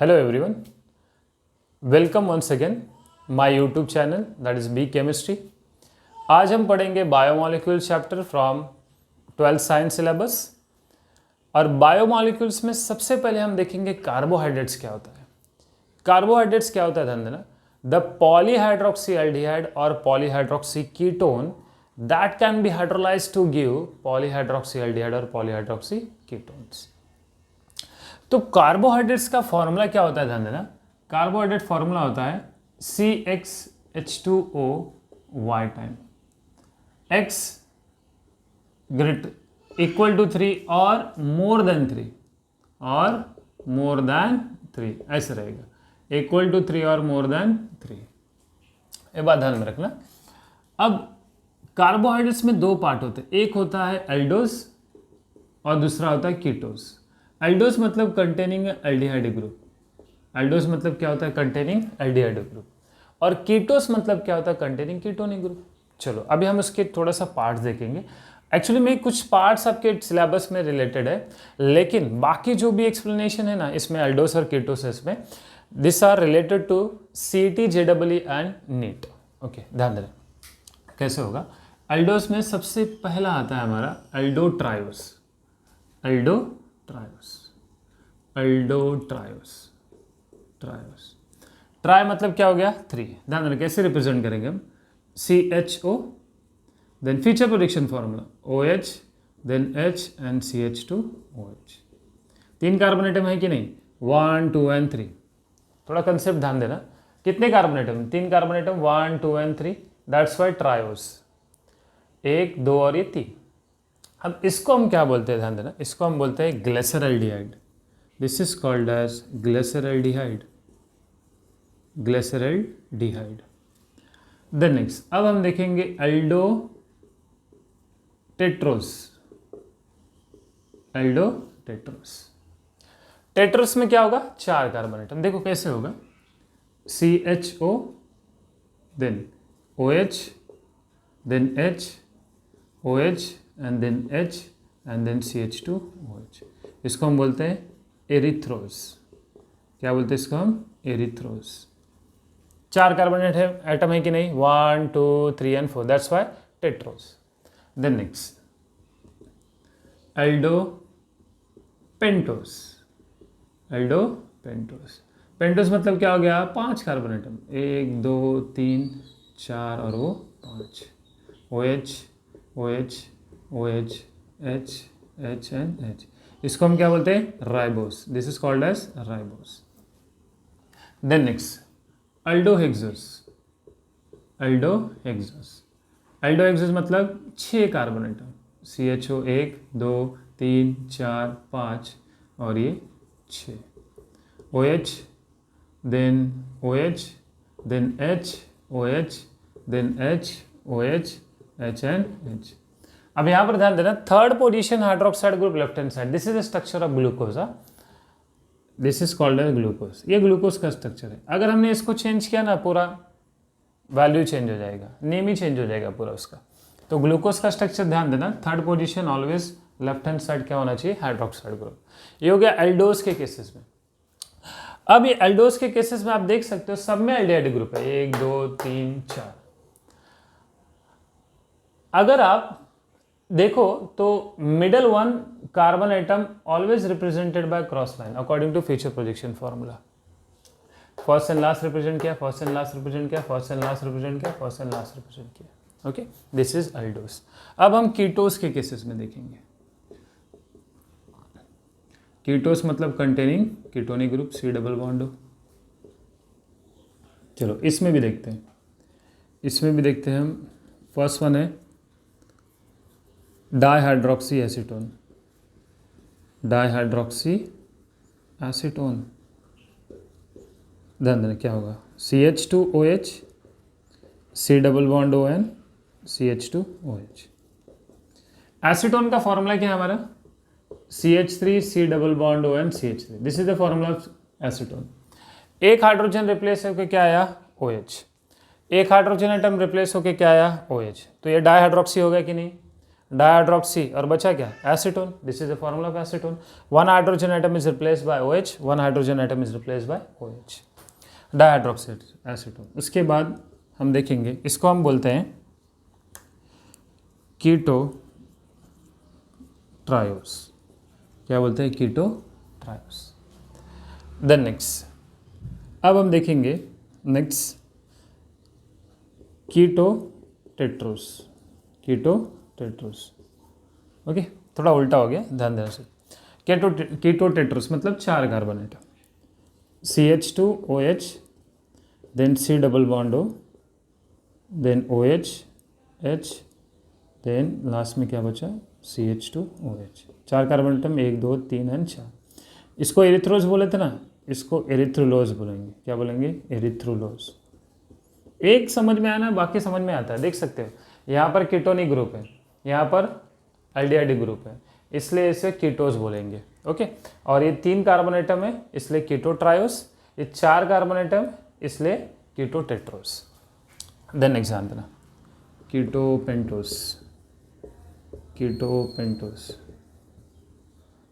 Hello everyone, welcome once again my YouTube channel that is B Chemistry। आज हम पढ़ेंगे biomolecule chapter from 12th science syllabus. और biomolecules में सबसे पहले हम देखेंगे कार्बोहाइड्रेट्स क्या होता है। कार्बोहाइड्रेट्स क्या होता है ध्यान देना, द पॉलीहाइड्रोक्सी एल्डिहाइड और polyhydroxy ketone that can be hydrolysed to give polyhydroxy aldehyde और पॉलीहाइड्रोक्सी कीटोन्स। तो कार्बोहाइड्रेट्स का फॉर्मूला क्या होता है ध्यान देना, कार्बोहाइड्रेट फॉर्मूला होता है CxH2O y time x greater equal to 3 और मोर देन 3 और मोर देन 3 ऐसे रहेगा, इक्वल टू 3 और मोर देन 3। ये बात ध्यान में रखना। अब कार्बोहाइड्रेट्स में दो पार्ट होते हैं, एक होता है एल्डोज और दूसरा होता है कीटोज। एल्डोज मतलब कंटेनिंग एल्डिहाइड ग्रुप, एल्डोज मतलब क्या होता है कंटेनिंग एल्डिहाइड ग्रुप, और कीटोस मतलब क्या होता है कंटेनिंग कीटोनिक ग्रुप। चलो अभी हम उसके थोड़ा सा पार्ट्स देखेंगे। एक्चुअली में कुछ पार्ट्स आपके सिलेबस में रिलेटेड है, लेकिन बाकी जो भी एक्सप्लेनेशन है ना इसमें एल्डोस और कीटोस इसमें this are related to CET JEE and NEET. Okay ध्यान देना कैसे होगा। एल्डोस में सबसे पहला आता है हमारा एल्डोट्रायोस, ट्रायोस। ट्राई मतलब क्या हो गया 3। ध्यान देना कैसे रिप्रेजेंट करेंगे हम, CHO then feature production formula OH then H and CH2OH। 3 carbon atom है कि नहीं, 1 2 एंड 3। थोड़ा कंसेप्ट ध्यान देना, कितने carbon atom, 3 carbon atom 1 2 and 3, that's why triose, 1 2 और ये 3। अब इसको हम क्या बोलते हैं ध्यान देना, इसको हम बोलते हैं glyceraldehyde. This is called as glyceraldehyde. Then next अब हम देखेंगे टेट्रोस में क्या होगा 4 कार्बन एटम। देखो कैसे होगा, CHO then OH then H OH and then H and then CH2OH। इसको हम बोलते हैं एरिथ्रोस। क्या बोलते हैं इसको हम, एरिथ्रोस। 4 कार्बन एटम है कि नहीं, 1 2 3 and 4, that's why tetrose. Then next pentose मतलब क्या हो गया 5 कार्बन एटम, 1 2 3 4 और वो 5, OH OH OH H H and H। इसको हम क्या बोलते हैं ribose, this is called as ribose. Then next aldohexose मतलब 6 कार्बन एटम, CHO 1 2 3 4 5 और ये 6, OH then OH then H OH then H OH H and H। अब यहाँ पर ध्यान देना, third position hydroxide group left hand side, this is the structure of glucose. This is called as glucose, ये glucose का structure है। अगर हमने इसको चेंज किया ना पूरा वैल्यू चेंज हो जाएगा, नेम ही चेंज हो जाएगा पूरा उसका। तो ग्लूकोज का स्ट्रक्चर ध्यान देना, third position always left hand side क्या होना चाहिए हाइड्रोक्साइड ग्रुप। ये हो गया एल्डोज के केसेस में। अब ये एल्डोज के केसेस में आप देख सकते हो सब में एल्डिहाइड ग्रुप है, 1 2 3 4। अगर आप देखो तो middle 1 carbon atom always represented by cross line according to Fischer projection formula. First and last represent किया, फर्स्ट एंड लास्ट रिप्रेजेंट किया, फर्स्ट एंड लास्ट रिप्रेजेंट किया, फर्स्ट एंड लास्ट रिप्रेजेंट किया। Okay this is aldose. अब हम ketose के cases में देखेंगे। Ketose मतलब containing ketonic group C double bond हो। चलो इसमें भी देखते हैं हम। फर्स्ट वन है डाइहाइड्रोक्सी एसीटोन। ध्यान देना क्या होगा, CH2OH C double bond ON CH2OH। Acetone का फॉर्मूला क्या है हमारा, CH3 C double bond ON CH3, this is the formula of acetone. एक हाइड्रोजन रिप्लेस होकर क्या आया OH, एक हाइड्रोजन एटम रिप्लेस होकर क्या आया OH, तो ये डाइहाइड्रोक्सी हो गया कि नहीं। डाइहाइड्रोक्सी और बचा क्या, acetone. This is the formula of acetone. One hydrogen atom is replaced by OH, one hydrogen atom is replaced by OH, dihydroxy acetone. उसके बाद हम देखेंगे, इसको हम बोलते हैं कीटो ट्रायोस. क्या बोलते हैं, कीटो ट्रायोस. देन नेक्स्ट, अब हम देखेंगे नेक्स्ट कीटो टेट्रोस. कीटो टेट्रोस, ओके, थोड़ा उल्टा हो गया, ध्यान देना से. कीटो टेट्रोस मतलब 4 carbon atom, CH2OH, then C double bond O, then OH, H, then last में क्या बचा, CH2OH. 4 carbon atom, 1 2 3 and 4. इसको एरिथ्रोज बोले थे ना, इसको एरिथ्रोलोज बोलेंगे. क्या बोलेंगे, एरिथ्रोलोज. एक समझ में आया ना, बाकी समझ में आता है, देख सकते हो. यहाँ पर कीटोनिक ग्रुप है, यहाँ पर एल्डिहाइड ग्रुप है, इसलिए इसे कीटोस बोलेंगे. ओके, और ये 3 कार्बन एटम है इसलिए कीटो ट्रायोस, ये 4 कार्बन एटम इसलिए कीटो टेट्रोस. देन नेक्स्ट ध्यान देना, कीटो पेंटोस. कीटो पेंटोस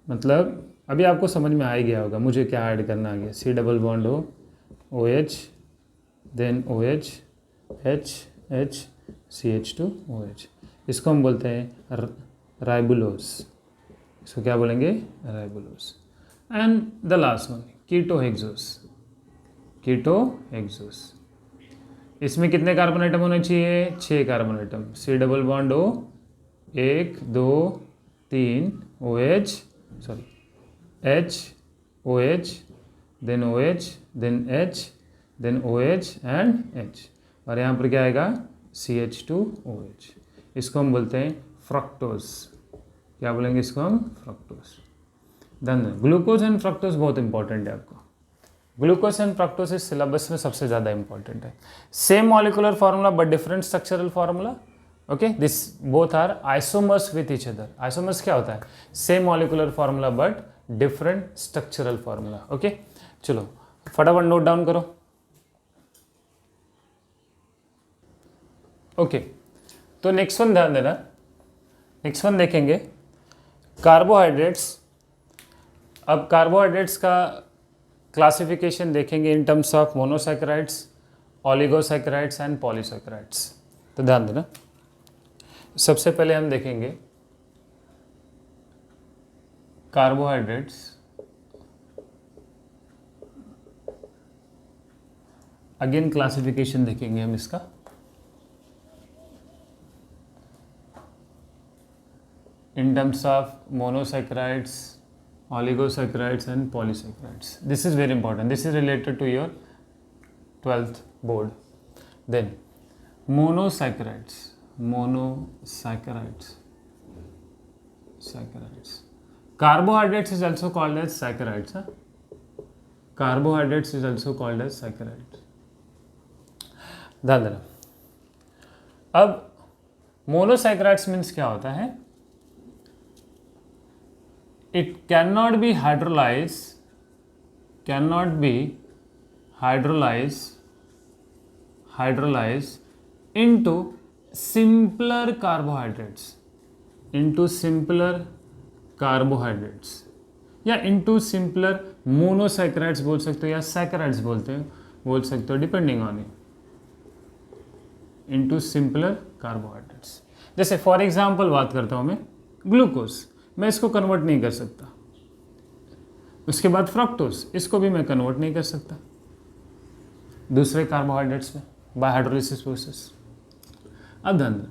मतलब अभी आपको समझ में आ ही गया होगा मुझे क्या ऐड करना आ गया. C double bond O, OH, then OH, H, H, CH2OH. इसको हम बोलते हैं राइबुलोस. इसको क्या बोलेंगे, ribulose. And the last one ketohexose. Ketohexose, इसमें कितने कार्बन आइटम होने चाहिए, 6 carbon atom. C double bond O, 1 2 3 OH, sorry H, OH, then OH, then H, then OH and H, और यहाँ पर क्या आएगा, CH2OH. इसको हम बोलते हैं फ्रक्टोज. क्या बोलेंगे इसको हम, फ्रक्टोज. धन्यवाद. ग्लूकोज एंड फ्रक्टोज बहुत इंपॉर्टेंट है आपको. ग्लूकोज एंड फ्रक्टोज इस सिलेबस में सबसे ज़्यादा इंपॉर्टेंट है. Same molecular formula but different structural formula. Okay, this both are isomers with each other. Isomers क्या होता है, same molecular formula but different structural formula. Okay, चलो फटाफट नोट डाउन करो. ओके, तो नेक्स्ट वन ध्यान देना. नेक्स्ट वन देखेंगे कार्बोहाइड्रेट्स. अब कार्बोहाइड्रेट्स का क्लासिफिकेशन देखेंगे in terms of monosaccharides, oligosaccharides and polysaccharides. तो ध्यान देना, सबसे पहले हम देखेंगे कार्बोहाइड्रेट्स. अगेन क्लासिफिकेशन देखेंगे हम इसका. in terms of monosaccharides, oligosaccharides and polysaccharides. This is very important. This is related to your 12th board. Then monosaccharides. Saccharides. Carbohydrates is also called as saccharides. Carbohydrates is also called as saccharides. ध्यान देना. अब monosaccharides means क्या होता है, it cannot be hydrolyzed into simpler carbohydrates, या into simpler monosaccharides बोल सकते हो या saccharides बोल सकते हो, depending on you. into simpler carbohydrates. जैसे फॉर एग्जाम्पल बात करता हूँ मैं, ग्लूकोज मैं इसको कन्वर्ट नहीं कर सकता. उसके बाद फ्रक्टोज, इसको भी मैं कन्वर्ट नहीं कर सकता दूसरे कार्बोहाइड्रेट्स में बाय हाइड्रोलिसिस प्रोसेस. अब ध्यान दें,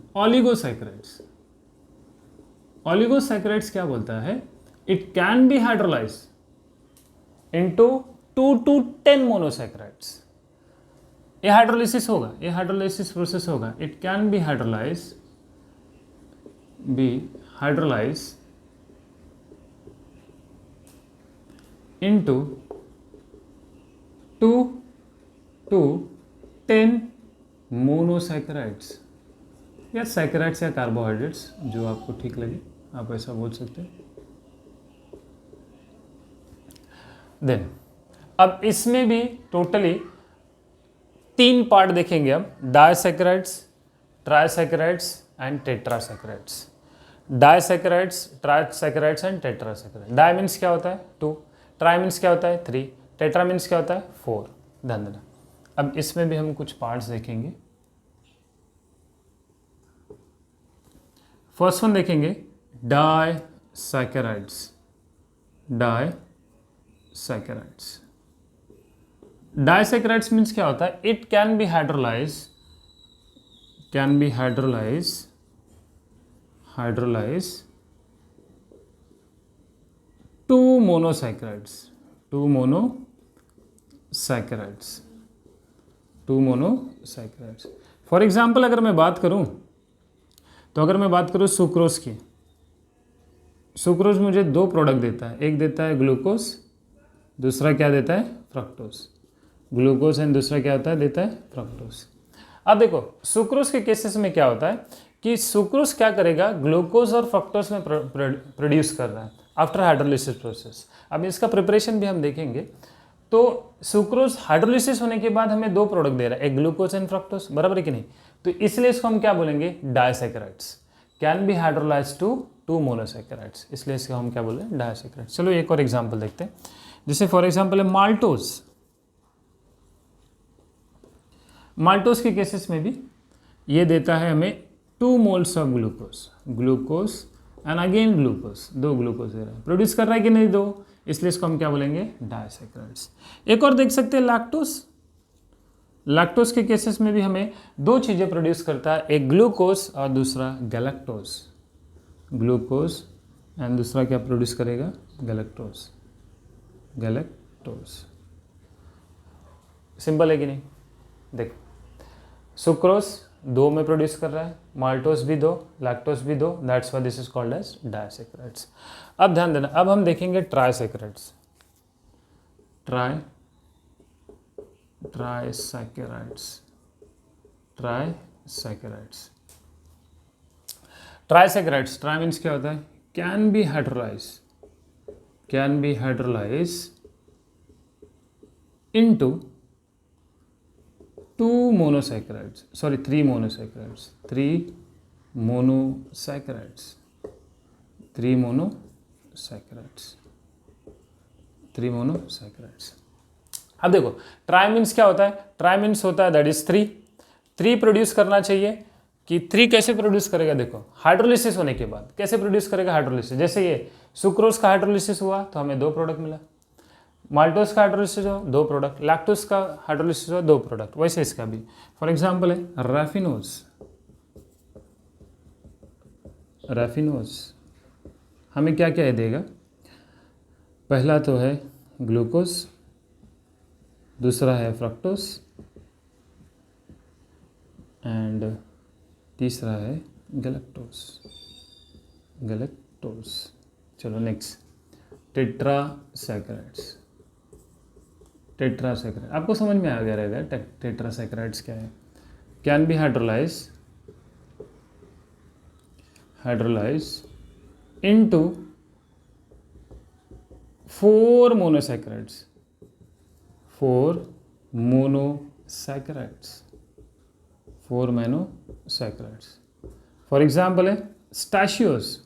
ओलिगोसैकेराइड्स क्या बोलता है, it can be hydrolyse into 2 to 10 monosaccharides. ये हाइड्रोलिसिस होगा, ये हाइड्रोलिसिस प्रोसेस होगा. It can be hydrolyse into 2 to 10 monosaccharides या सैकेराइड्स या कार्बोहाइड्रेट्स, जो आपको ठीक लगे आप ऐसा बोल सकते हैं. देन अब इसमें भी टोटली 3 पार्ट देखेंगे हम, disaccharides, trisaccharides and tetrasaccharides. Disaccharides, trisaccharides and tetrasaccharide. Di means क्या होता है 2, ट्राई मीन्स क्या होता है 3, टेट्रा मीन्स क्या होता है 4। ध्यान देना। अब इसमें भी हम कुछ पार्ट्स देखेंगे। फर्स्ट वन देखेंगे डाइसैकेराइड्स। डाइसैकेराइड्स, डाइसैकेराइड्स मीन्स क्या होता है, it can be hydrolyse to monosaccharides, two monosaccharides. For example अगर मैं बात करूं, तो अगर मैं बात करूं सुक्रोज की, सुक्रोज मुझे 2 प्रोडक्ट देता है, एक देता है ग्लूकोज, दूसरा क्या देता है फ्रक्टोज। ग्लूकोज एंड दूसरा क्या होता है, देता है फ्रक्टोज। अब देखो सुक्रोज के केसेस में क्या होता है कि सुक्रोज क्या करेगा, ग्लूकोज और फ्रक्टोज में प्रोड्यूस कर रहा है आफ्टर हाइड्रोलिसिस प्रोसेस। अब इसका प्रिपरेशन भी हम देखेंगे। तो सुक्रोज हाइड्रोलिसिस होने के बाद हमें 2 प्रोडक्ट दे रहा है, एक ग्लूकोज एंड फ्रक्टोज, बराबर है कि नहीं। तो इसलिए इसको हम क्या बोलेंगे, disaccharides, can be hydrolyse to monosaccharides, इसलिए इसको हम क्या बोल रहे हैं, डाइसैकेराइड्स। चलो एक और एग्जाम्पल देखते हैं। जैसे फॉर एग्जाम्पल है माल्टोज। माल्टोज के केसेस में भी ये देता है हमें 2 moles of glucose and again glucose, 2 glucose दे रहा है, प्रोड्यूस कर रहा है कि नहीं 2, इसलिए इसको हम क्या बोलेंगे, डाइसैकेराइड्स। एक और देख सकते हैं लैक्टोज। लैक्टोज के केसेस में भी हमें 2 चीज़ें प्रोड्यूस करता है, एक ग्लूकोज और दूसरा गैलेक्टोज। ग्लूकोज एंड दूसरा क्या प्रोड्यूस करेगा, गैलेक्टोज। सिंपल है कि नहीं। देखो सुक्रोज 2 में प्रोड्यूस कर रहा है, माल्टोज भी 2, लैक्टोज भी 2, that's why this is called as disaccharides. अब ध्यान देना, अब हम देखेंगे ट्राइसैकेराइड्स। ट्राइसैकेराइड्स, ट्राई मीन्स क्या होता है, can be hydrolyse into 3 monosaccharides. अब देखो ट्राई मीन्स क्या होता है, ट्राई मीन्स होता है दैट इज 3 प्रोड्यूस करना चाहिए। कि 3 कैसे प्रोड्यूस करेगा, देखो हाइड्रोलिसिस होने के बाद कैसे प्रोड्यूस करेगा, हाइड्रोलिसिस। जैसे ये सुक्रोज का हाइड्रोलिसिस हुआ तो हमें 2 प्रोडक्ट मिला, माल्टोज का हाइड्रोलिसिस हो 2 प्रोडक्ट, लैक्टोज का हाइड्रोलिसिस हो 2 प्रोडक्ट, वैसे इसका भी। फॉर एग्जांपल है रैफिनोज, हमें क्या क्या देगा, पहला तो है ग्लूकोज, दूसरा है फ्रक्टोज एंड तीसरा है गैलेक्टोज। चलो नेक्स्ट, टेट्रासैकेराइड्स। आपको समझ में आ गया रहेगा टेट्रासैकेराइड्स क्या है। Can be hydrolyse into 4 monosaccharides. For example है स्टैशियोज।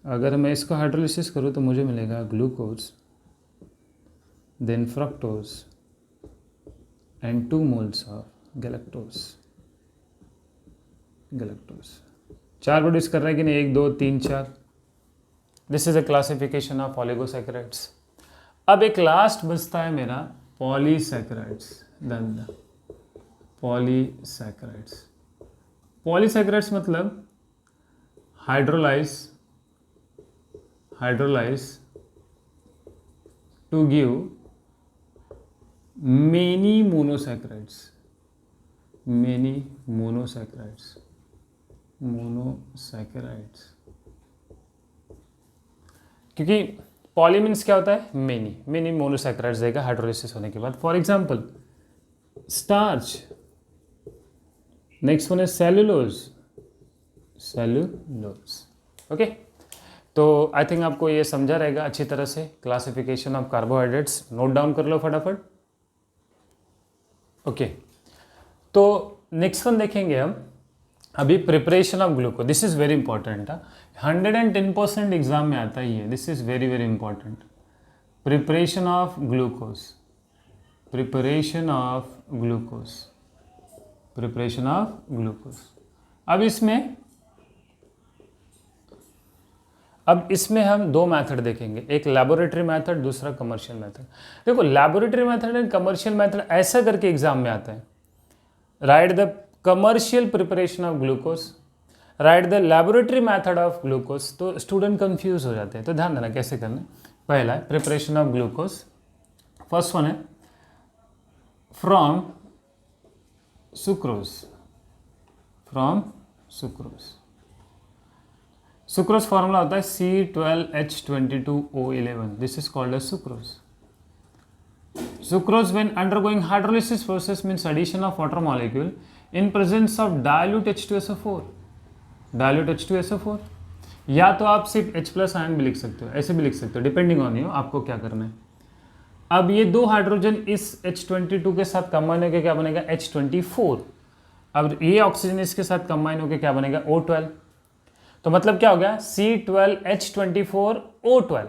अगर मैं इसको हाइड्रोलिसिस करूँ तो मुझे मिलेगा glucose, then fructose and 2 moles of galactose. 4 produce कर रहा है कि नहीं, 1 2 3 4। This is a classification of oligosaccharides. अब एक लास्ट बचता है मेरा पॉलीसैकेराइड्स। पॉलीसैकेराइड्स मतलब hydrolyse to give many monosaccharides. क्योंकि पॉली मीन्स क्या होता है, मेनी मोनोसैकेराइड्स देगा हाइड्रोलिसिस होने के बाद। For example starch, next one है सेलुलोज। ओके, तो आई थिंक आपको ये समझा रहेगा अच्छी तरह से classification of carbohydrates. Note down कर लो फटाफट। ओके, तो नेक्स्ट वन देखेंगे हम अभी preparation of glucose, this is very important. 110% exam में आता ही है, this is very very important. Preparation of glucose, preparation of glucose, preparation of glucose. अब इसमें हम दो मेथड देखेंगे, एक लैबोरेटरी मेथड, दूसरा कमर्शियल मेथड। देखो laboratory method and commercial method ऐसा करके एग्जाम में आता है, right the commercial preparation of glucose, right the laboratory method of glucose. तो स्टूडेंट कंफ्यूज हो जाते हैं, तो ध्यान देना कैसे करना है। पहला है preparation of glucose, first one है from sucrose, from sucrose. Sucrose formula होता है C12H22O11, this is called as sucrose. Sucrose when undergoing hydrolysis process means addition of water molecule in presence of dilute H2SO4, dilute H2SO4। या तो आप सिर्फ H+ ion भी लिख सकते हो, ऐसे भी लिख सकते हो, डिपेंडिंग ऑन यू आपको क्या करना है। अब ये दो हाइड्रोजन इस H22 के साथ कंबाइन होकर क्या बनेगा H24। अब ये ऑक्सीजन इसके साथ कंबाइन होकर क्या बनेगा O12। तो मतलब क्या हो गया C12H24O12।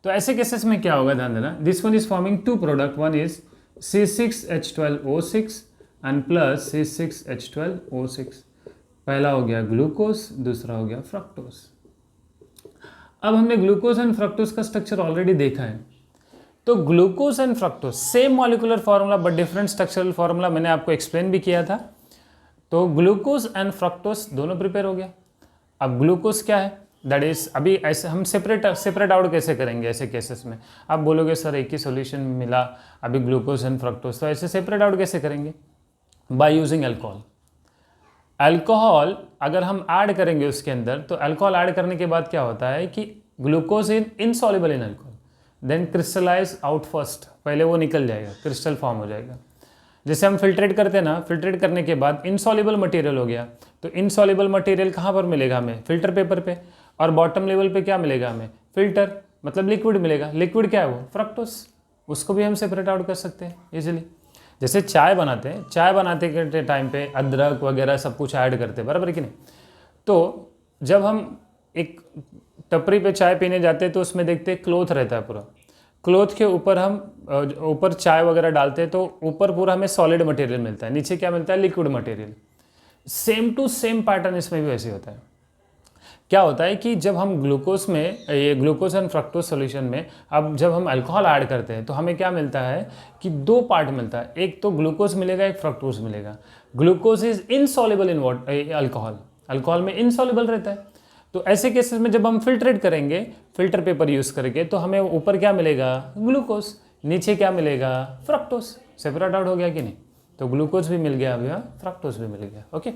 तो ऐसे केसेस में क्या होगा, ध्यान देना, this one is forming two product, one is C6H12O6 and plus C6H12O6। पहला हो गया ग्लूकोज, दूसरा हो गया फ्रक्टोज। अब हमने ग्लूकोज एंड फ्रक्टोज का स्ट्रक्चर ऑलरेडी देखा है। तो glucose and fructose same molecular formula but different structural formula, मैंने आपको एक्सप्लेन भी किया था। तो ग्लूकोज एंड फ्रक्टोज दोनों प्रिपेयर हो गया। अब ग्लूकोज क्या है, दैट इज, अभी ऐसे हम सेपरेट आउट कैसे करेंगे ऐसे केसेस में। आप बोलोगे सर एक ही सॉल्यूशन मिला अभी ग्लूकोज एंड फ्रक्टोज, तो ऐसे सेपरेट आउट कैसे करेंगे, बाय यूजिंग अल्कोहल। अल्कोहल अगर हम ऐड करेंगे उसके अंदर, तो अल्कोहल ऐड करने के बाद क्या होता है कि glucose insoluble in alcohol, then crystallise out first, पहले वो निकल जाएगा, क्रिस्टल फॉर्म हो जाएगा। जैसे हम फिल्ट्रेट करते हैं ना, फिल्ट्रेट करने के बाद इनसॉल्युबल मटेरियल हो गया, तो इनसॉल्युबल मटेरियल कहाँ पर मिलेगा हमें, फिल्टर पेपर पे, और बॉटम लेवल पे क्या मिलेगा हमें, फिल्टर, मतलब लिक्विड मिलेगा। लिक्विड क्या है वो, फ्रक्टोज, उसको भी हम सेपरेट आउट कर सकते हैं इजीली। जैसे चाय बनाते हैं, चाय बनाते के टाइम पे अदरक वगैरह सब कुछ ऐड करते हैं, बराबर कि नहीं। तो जब हम एक टपरी पे चाय पीने जाते हैं तो उसमें देखते हैं क्लोथ रहता है पूरा, क्लोथ के ऊपर हम ऊपर चाय वगैरह डालते हैं तो ऊपर पूरा हमें सॉलिड मटेरियल मिलता है, नीचे क्या मिलता है, liquid material. Same to same pattern इसमें भी वैसे होता है। क्या होता है कि जब हम ग्लूकोज में, ये ग्लूकोज एंड फ्रक्टोज सॉल्यूशन में, अब जब हम अल्कोहल ऐड करते हैं तो हमें क्या मिलता है कि दो पार्ट मिलता है, एक तो ग्लूकोज मिलेगा, एक फ्रक्टोज मिलेगा। Glucose is insoluble in alcohol, alcohol में इनसॉल्युबल रहता है। तो ऐसे केसेस में जब हम फिल्ट्रेट करेंगे, फिल्टर पेपर यूज़ करके, तो हमें ऊपर क्या मिलेगा, ग्लूकोज, नीचे क्या मिलेगा, फ्रक्टोज। सेपरेट आउट हो गया कि नहीं, तो ग्लूकोज भी मिल गया, अभी फ्रक्टोज भी मिल गया। ओके,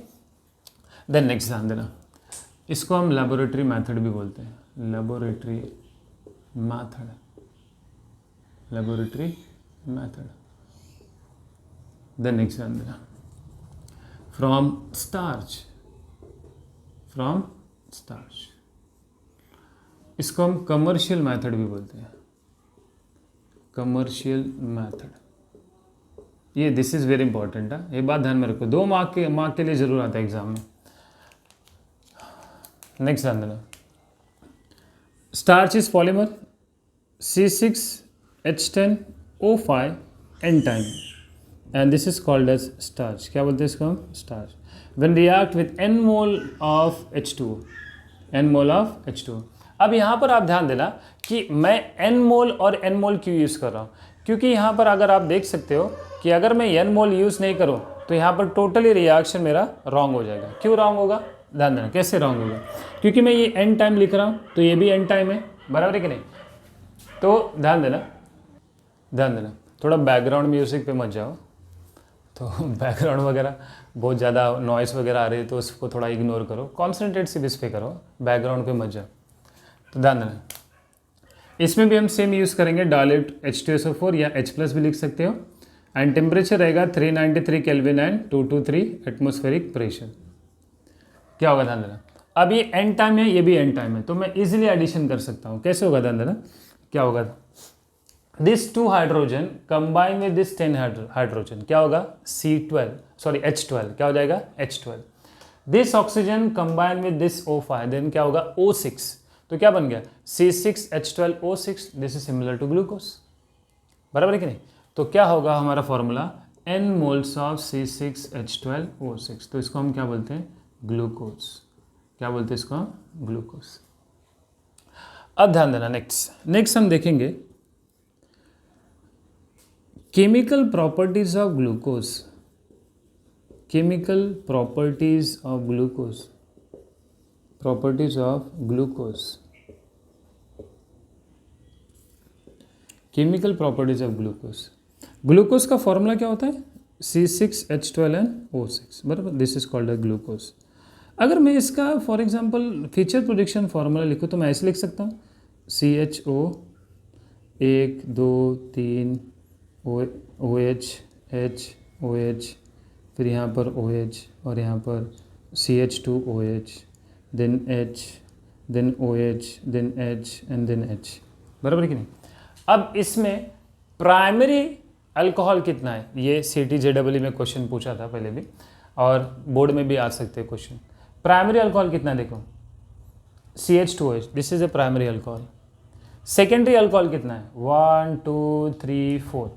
देन नेक्स्ट ध्यान देना, इसको हम लेबोरेटरी मेथड भी बोलते हैं, laboratory method, laboratory method. Then next ध्यान देना, फ्रॉम स्टार्च, फ्रॉम स्टार्च, इसको हम कमर्शियल मेथड भी बोलते हैं, कमर्शियल मेथड। ये दिस इज वेरी इंपॉर्टेंट है, ये बात ध्यान में रखो, 2 मार्क के लिए जरूर आता है एग्जाम में। नेक्स्ट ध्यान देना, starch is polymer C6H10O5 N time and this is called as starch. क्या बोलते हैं इसको हम, starch. When react with N mole of H2O, N mole of H2O। अब यहाँ पर आप ध्यान देना कि मैं N मोल और N मोल क्यों यूज़ कर रहा हूँ, क्योंकि यहाँ पर अगर आप देख सकते हो कि अगर मैं N मोल यूज़ नहीं करूँ तो यहाँ पर टोटली रिएक्शन मेरा रॉन्ग हो जाएगा। क्यों रॉन्ग होगा, ध्यान देना, कैसे रॉन्ग होगा, क्योंकि मैं ये N टाइम लिख रहा हूँ तो ये भी N टाइम है, बराबर है कि नहीं। तो ध्यान देना, ध्यान देना, थोड़ा बैकग्राउंड म्यूज़िक पे मत जाओ, तो बैकग्राउंड वगैरह बहुत ज़्यादा नॉइस वगैरह आ रही है तो उसको थोड़ा इग्नोर करो, कॉन्सेंट्रेट सिर्फ इस पे करो, बैकग्राउंड पे मत जाओ। तो ध्यान देना, इसमें भी हम सेम यूज़ करेंगे, डायल्यूट H2SO4 या H+ भी लिख सकते हो, एंड टेम्परेचर रहेगा 393 केल्विन एंड 223 एटमॉस्फेरिक प्रेशर। क्या होगा, ध्यान देना, अब ये N टाइम है, ये भी N टाइम है, तो मैं इजीली एडिशन कर सकता हूँ। कैसे होगा, ध्यान देना, क्या होगा, this 2 hydrogen combine with this 10 hydrogen, क्या होगा, H12, क्या हो जाएगा, H12। This oxygen combine with this O5, then क्या होगा O6, तो क्या बन गया C6H12O6, this is similar to glucose, बराबर है कि नहीं। तो क्या होगा हमारा formula n moles of C6H12O6, तो इसको हम क्या बोलते हैं ग्लूकोज, क्या बोलते हैं इसको हम ग्लूकोज। अब ध्यान देना नेक्स्ट हम देखेंगे chemical properties of glucose, chemical properties of glucose, properties of glucose, chemical properties of glucose. Glucose का फॉर्मूला क्या होता है C6H12NO6, बराबर, this is called a glucose. अगर मैं इसका for example feature prediction formula लिखूँ तो मैं ऐसे लिख सकता हूँ CHO 1 2 3 OH H OH, फिर यहाँ पर OH और यहाँ पर CH2OH, then H, then OH, then H and then H, बराबर है कि नहीं। अब इसमें प्राइमरी अल्कोहल कितना है, ये CT-JEE में क्वेश्चन पूछा था पहले भी और बोर्ड में भी आ सकते हैं क्वेश्चन। प्राइमरी अल्कोहल कितना है देखो CH2OH, this is a primary alcohol. Secondary alcohol कितना है 1 2 3 4,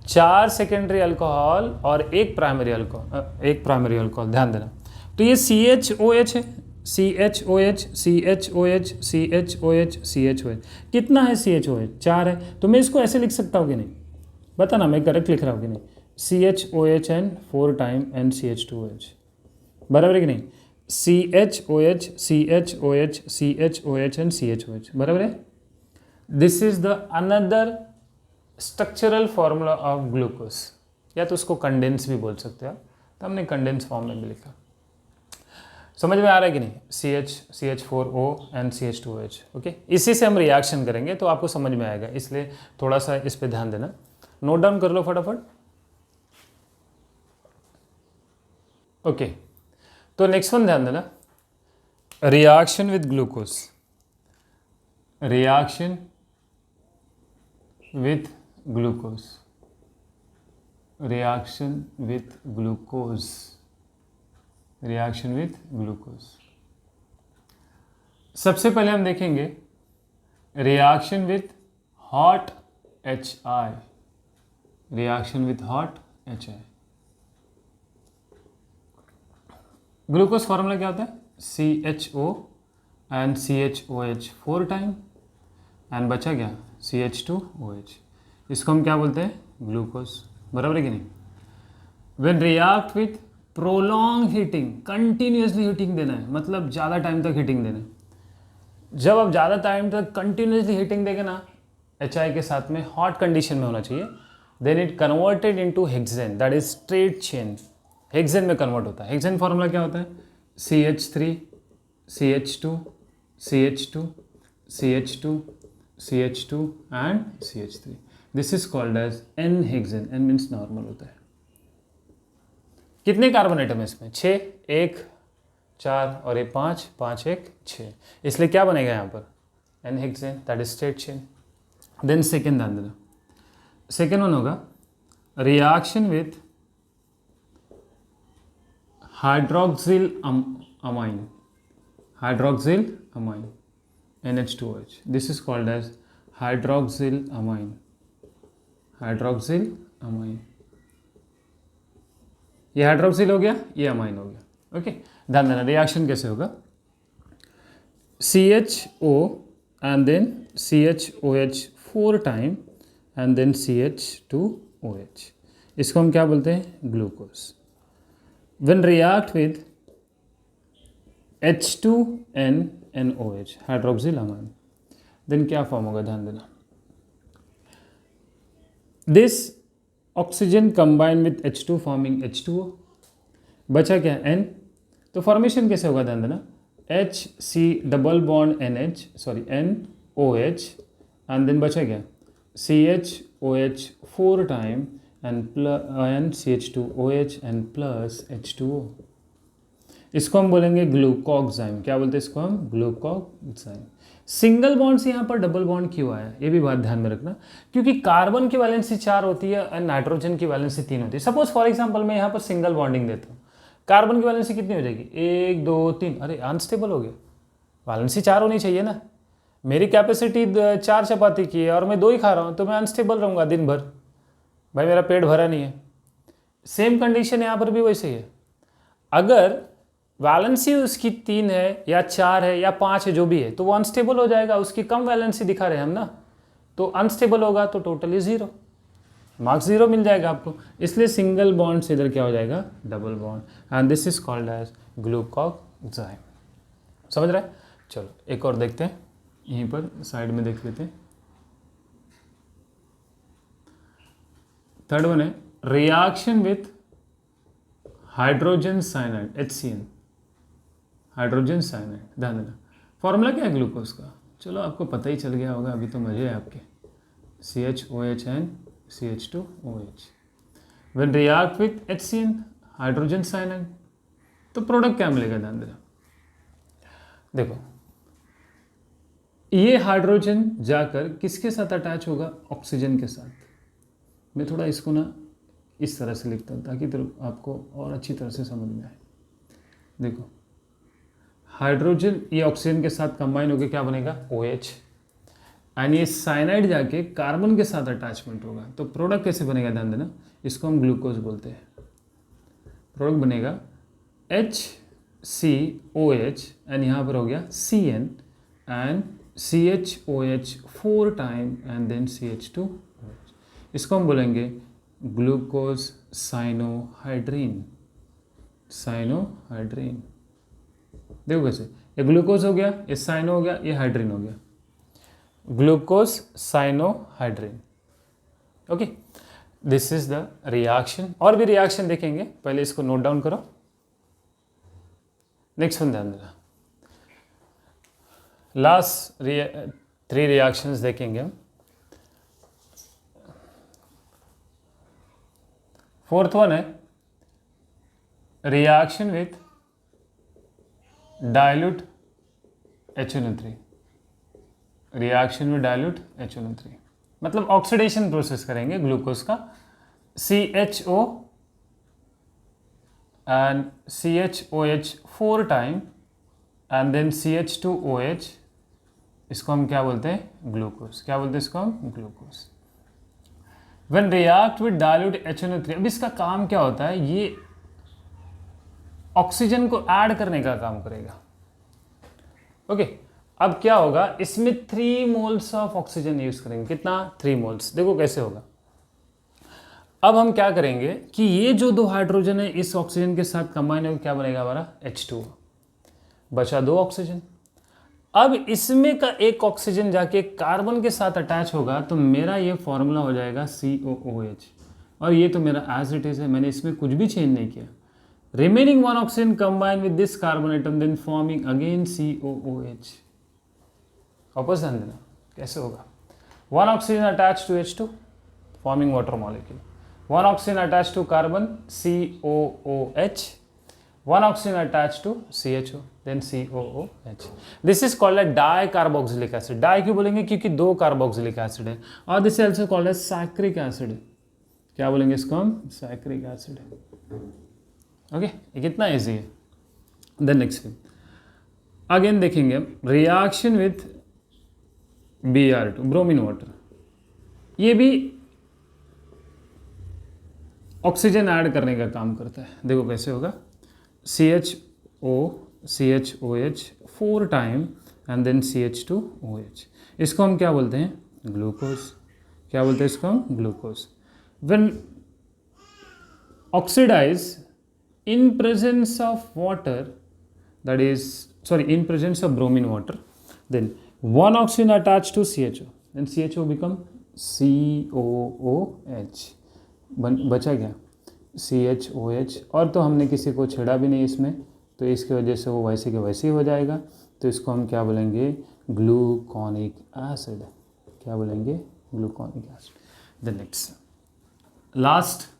4 सेकेंडरी अल्कोहल और एक प्राइमरी अल्कोहल, ध्यान देना। तो ये CHOH है, CHOH CHOH CHOH CHOH, कितना है CHOH 4 है, तो मैं इसको ऐसे लिख सकता हूँ कि नहीं, बता ना मैं करेक्ट लिख रहा हूँ कि नहीं, CHOH and 4 time and CH2OH, बराबर है कि नहीं, CHOH CHOH CHOH and CHOH, बराबर है। This is the another structural formula of glucose, या तो उसको कंडेंस भी बोल सकते हो आप, तो हमने कंडेंस फॉर्म में भी लिखा। समझ में आ रहा है कि नहीं, CH4O एंड CH2OH, ओके। इसी से हम रिएक्शन करेंगे तो आपको समझ में आएगा, इसलिए थोड़ा सा इस पे ध्यान देना, नोट डाउन कर लो फटाफट, ओके। तो नेक्स्ट वन ध्यान देना, reaction with glucose, reaction with glucose, reaction with glucose, reaction with glucose. सबसे पहले हम देखेंगे reaction with hot HI, reaction with hot HI। Glucose formula क्या होता है CHO and CHOH 4 time and बचा क्या CH2OH, इसको हम क्या बोलते हैं ग्लूकोज, बराबर है कि नहीं। When react with prolong heating, continuously heating देना है, मतलब ज़्यादा टाइम तक हीटिंग देना है। जब आप ज़्यादा टाइम तक कंटिन्यूसली हीटिंग देंगे ना HI के साथ में, हॉट कंडीशन में होना चाहिए, then it converted into hexane, that is straight chain, hexane में कन्वर्ट होता है। हेक्सेन फॉर्मूला क्या होता है CH3 CH2 CH2 CH2 CH2 and CH3, this is called as N hexane, N means normal होता है। कितने कार्बन एटम है इसमें 6, 1 4 और ये 5 5 1 6, इसलिए क्या बनेगा यहाँ पर N hexane, that is straight chain. Then second ध्यान देना, सेकेंड वन होगा reaction with hydroxyl amine, hydroxyl amine NH2OH, this is called as hydroxyl amine, hydroxyl amine. ये हाइड्रोक्सिल हो गया, ये अमाइन हो गया, ओके। ध्यान देना रिएक्शन कैसे होगा CHO and then CHOH 4 time and then CH2OH, इसको हम क्या बोलते हैं glucose. When react with H2NNOH, hydroxyl amine, then क्या फॉर्म होगा ध्यान देना, this oxygen combine with H2 forming H2O, बचा क्या N, तो फॉर्मेशन कैसे होगा ध्यान देना HC double bond NOH and then बचा क्या CHOH 4 time and CH2OH and plus H2O, इसको हम बोलेंगे ग्लूकोक्साइम। क्या बोलते हैं इसको हम ग्लूकोक्साइम। सिंगल बॉन्ड से यहाँ पर डबल बॉन्ड क्यों आया, ये भी बात ध्यान में रखना, क्योंकि कार्बन की वैलेंसी 4 होती है और नाइट्रोजन की वैलेंसी 3 होती है। सपोज फॉर एग्जांपल मैं यहाँ पर सिंगल बॉन्डिंग देता हूँ, कार्बन की वैलेंसी कितनी हो जाएगी, 1 2 3, अरे अनस्टेबल हो गया, वैलेंसी 4 होनी चाहिए ना, मेरी कैपेसिटी 4 चपाती की है और मैं 2 ही खा रहा हूँ, तो मैं अनस्टेबल रहूँगा दिन भर, भाई मेरा पेट भरा नहीं है। सेम कंडीशन यहाँ पर भी वैसे ही है, अगर वैलेंसी उसकी 3 है या 4 है या 5 है जो भी है, तो वो अनस्टेबल हो जाएगा, उसकी कम वैलेंसी दिखा रहे हैं हम ना, तो अनस्टेबल होगा तो टोटली 0, मार्क्स 0 मिल जाएगा आपको। इसलिए सिंगल बॉन्ड से इधर क्या हो जाएगा, double bond, and this is called as glucoxime. समझ रहे हैं? चलो एक और देखते हैं, यहीं पर साइड में देख लेते हैं। थर्ड वन है reaction with hydrogen cyanide, HCN, hydrogen cyanide. ध्यान देना फॉर्मूला क्या है ग्लूकोज का, चलो आपको पता ही चल गया होगा, अभी तो मजे है आपके, CHOH and CH2OH। When react with HCN, hydrogen cyanide, तो प्रोडक्ट क्या मिलेगा, ध्यान देना। देखो ये हाइड्रोजन जाकर किसके साथ अटैच होगा, ऑक्सीजन के साथ। मैं थोड़ा इसको ना इस तरह से लिखता हूँ ताकि आपको और अच्छी तरह से समझ में आए। देखो हाइड्रोजन ये ऑक्सीजन के साथ कंबाइन होकर क्या बनेगा, OH, एंड ये साइनाइड जाके कार्बन के साथ अटैचमेंट होगा, तो प्रोडक्ट कैसे बनेगा, ध्यान देना, इसको हम ग्लूकोज बोलते हैं। प्रोडक्ट बनेगा HCOH एंड यहाँ पर हो गया CN and CHOH 4 time and then CH2OH, इसको हम बोलेंगे ग्लूकोज साइनोहाइड्रीन, साइनोहाइड्रीन। देखो कैसे, ये ग्लूकोज हो गया, ये साइनो हो गया, ये हाइड्रीन हो गया, glucose cyanohydrin. Okay, this is the reaction. और भी रिएक्शन देखेंगे, पहले इसको नोट डाउन करो। नेक्स्ट वन ध्यान देना, लास्ट 3 रिएक्शंस देखेंगे हम। फोर्थ वन है reaction with dilute HNO3, reaction में डाइल्यूट HNO3 मतलब ऑक्सीडेशन प्रोसेस करेंगे ग्लूकोज का, CHO and CHOH 4 time and then CH2OH, इसको हम क्या बोलते हैं, ग्लूकोज। क्या बोलते हैं इसको हम, glucose. When react with dilute HNO3, अब इसका काम क्या होता है, ये ऑक्सीजन को ऐड करने का काम करेगा। ओके, अब क्या होगा, इसमें 3 मोल्स ऑफ ऑक्सीजन यूज करेंगे, कितना, 3 मोल्स। देखो कैसे होगा, अब हम क्या करेंगे कि ये जो 2 हाइड्रोजन है इस ऑक्सीजन के साथ कंबाइन होकर क्या बनेगा हमारा, H2, बचा 2 ऑक्सीजन। अब इसमें का एक ऑक्सीजन जाके कार्बन के साथ अटैच होगा, तो मेरा ये फॉर्मूला हो जाएगा COOH, और ये तो मेरा एज इट इज है, मैंने इसमें कुछ भी चेंज नहीं किया। Remaining 1 oxygen combine with this carbon atom then forming again COOH। वापस ध्यान देना कैसे होगा, 1 oxygen attach to H2 forming water molecule, 1 oxygen attach to carbon COOH, 1 oxygen attach to CHO then COOH। This is called as dicarboxylic acid. Di क्यों बोलेंगे, क्योंकि 2 carboxylic acid है, और this is also called as saccharic acid. क्या बोलेंगे इसको हम, saccharic acid. Okay, ये कितना इजी है। देन नेक्स्ट अगेन देखेंगे हम reaction with Br2, bromine water. ये भी ऑक्सीजन ऐड करने का काम करता है। देखो कैसे होगा, CHOH 4 time and then CH2OH, इसको हम क्या बोलते हैं, ग्लूकोज। क्या बोलते हैं इसको हम, glucose. When oxidise in presence of water, that is in presence of bromine water, then 1 oxygen attached to CHO, then CHO become COOH, बचा गया CHOH, और तो हमने किसी को छेड़ा भी नहीं इसमें, तो इसकी वजह से वो वैसे के वैसे ही हो जाएगा, तो इसको हम क्या बोलेंगे, ग्लूकोनिक एसिड। क्या बोलेंगे, gluconic acid. The next last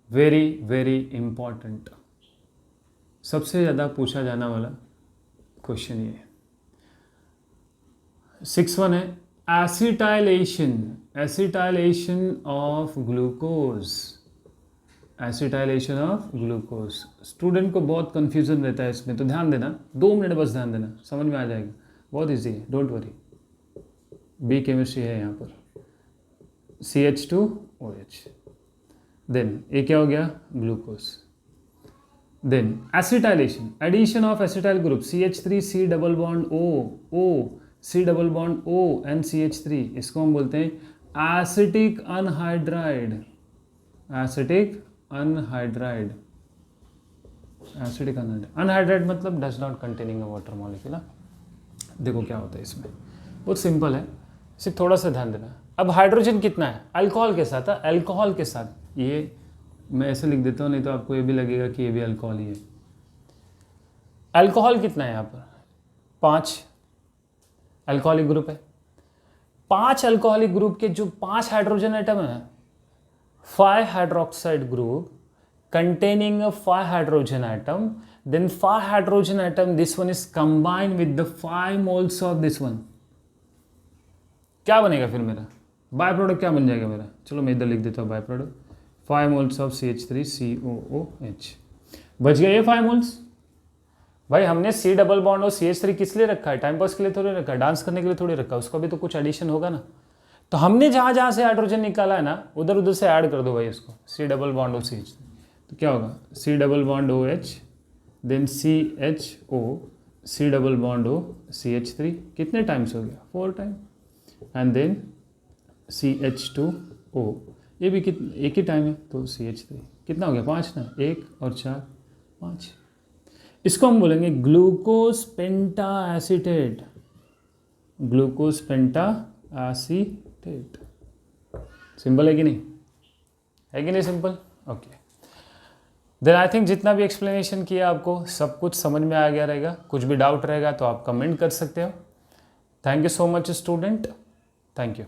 very very important, सबसे ज़्यादा पूछा जाने वाला क्वेश्चन ये है, 6 है acetylation, acetylation of glucose. Acetylation of glucose. Student को बहुत कन्फ्यूजन रहता है इसमें, तो ध्यान देना, 2 मिनट बस ध्यान देना, समझ में आ जाएगा, बहुत ईजी है, डोंट वरी। बी केमिस्ट्री है यहाँ पर। CH2OH, देन ये क्या हो गया, glucose. Then acetylation, addition of acetyl group CH3 C double bond O C double bond O and CH3, इसको हम बोलते हैं acetic anhydride. Acetic anhydride, acidic anhydride मतलब does not containing a water molecule. देखो क्या होता है इसमें, बहुत सिंपल है, सिर्फ थोड़ा सा ध्यान देना। अब हाइड्रोजन कितना है अल्कोहल के साथ, अल्कोहल के साथ, ये मैं ऐसे लिख देता हूँ, नहीं तो आपको ये भी लगेगा कि ये भी अल्कोहल ही है। अल्कोहल कितना है यहाँ पर, 5 अल्कोहलिक ग्रुप है। 5 अल्कोहलिक ग्रुप के जो 5 हाइड्रोजन एटम है, 5 hydroxide group containing a 5 hydrogen atom, then 5 hydrogen atom, this one is combined with the 5 moles of this one, क्या बनेगा फिर मेरा बाय प्रोडक्ट, क्या बन जाएगा मेरा, चलो मैं इधर लिख देता हूँ by product, 5 moles of CH3COOH। बच गए ये 5 मोल्स। भाई हमने C डबल बॉन्ड और CH3 किस लिए रखा है, टाइम पास के लिए थोड़ी रखा है, डांस करने के लिए थोड़ी रखा है, उसका भी तो कुछ एडिशन होगा ना। तो हमने जहाँ जहाँ से हाइड्रोजन निकाला है ना, उधर उधर से ऐड कर दो भाई इसको, C डबल बॉन्ड और CH3, तो क्या होगा, C double bond OH, then CHO, C double bond O, CH3, कितने टाइम्स हो गया, 4 टाइम, एंड देन CH2O, ये भी एक ही टाइम है, तो CH3 कितना हो गया, 5 ना, 1 और 4 5। इसको हम बोलेंगे glucose penta acetate, glucose penta acetate. Simple है कि नहीं, है कि नहीं simple, okay. Then I think जितना भी एक्सप्लेनेशन किया आपको सब कुछ समझ में आ गया रहेगा। कुछ भी डाउट रहेगा तो आप कमेंट कर सकते हो। Thank you so much student, thank you.